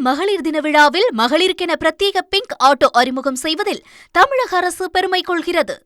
மகளிர் தின விழாவில் மகளிருக்கென பிரத்யேக பிங்க் ஆட்டோ அறிமுகம் செய்வதில் தமிழக அரசு பெருமை கொள்கிறது.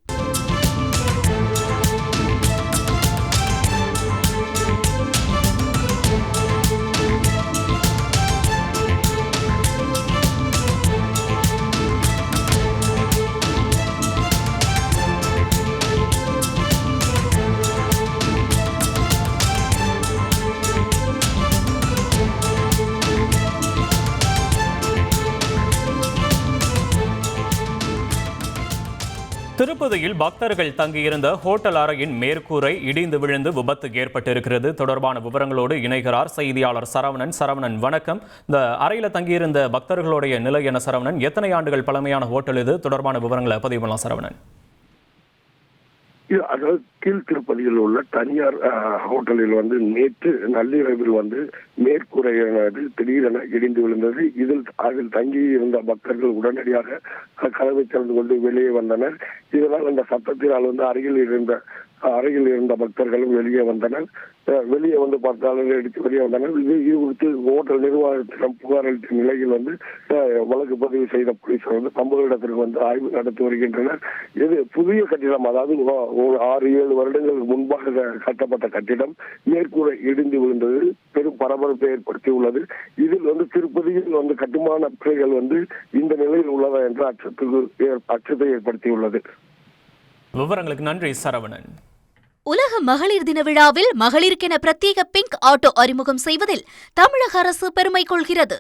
திருப்பதியில் பக்தர்கள் தங்கியிருந்த ஹோட்டல் அறையின் மேற்கூரை இடிந்து விழுந்து விபத்து ஏற்பட்டிருக்கிறது. தொடர்பான விவரங்களோடு இணைகிறார் செய்தியாளர் சரவணன். சரவணன், வணக்கம். இந்த அறையில் தங்கியிருந்த பக்தர்களுடைய நிலை என்ன சரவணன்? எத்தனை ஆண்டுகள் பழமையான ஹோட்டல் இது? தொடர்பான விவரங்களை பதிவு பண்ணலாம் சரவணன். அதாவது கீழ் திருப்பதியில் உள்ள தனியார் ஹோட்டலில் நேற்று நள்ளிரவில் மேற்கூரையானது திடீரென இடிந்து விழுந்தது. அதில் தங்கி இருந்த பக்தர்கள் உடனடியாக கதவை திறந்து கொண்டு வெளியே வந்தனர். இதனால் அந்த சத்தத்தினால் அருகில் இருந்த பக்தர்களும் வெளியே வந்தனர். வெளியே பார்த்தாலும் எடுத்து வெளியே வந்தனர். இது குறித்து ஹோட்டல் நிர்வாகத்திடம் புகார் அளித்த நிலையில் வழக்கு பதிவு செய்த போலீசார் சம்பவ இடத்திற்கு ஆய்வு நடத்தி வருகின்றனர். இது புதிய கட்டிடம், அதாவது 6-7 வருடங்கள் முன்பாக கட்டப்பட்ட கட்டிடம் மேற்கூரை இடிந்து விழுந்தது பெரும் பரபரப்பை ஏற்படுத்தியுள்ளது. இதில் திருப்பதியில் கட்டுமான பிழைகள் இந்த நிலையில் உள்ளதா என்ற அச்சத்தை ஏற்படுத்தியுள்ளது. விவரங்களுக்கு நன்றி சரவணன். உலக மகளிர் தின விழாவில் மகளிருக்கென பிரத்யேக பிங்க் ஆட்டோ அறிமுகம் செய்வதில் தமிழக அரசு பெருமை கொள்கிறது.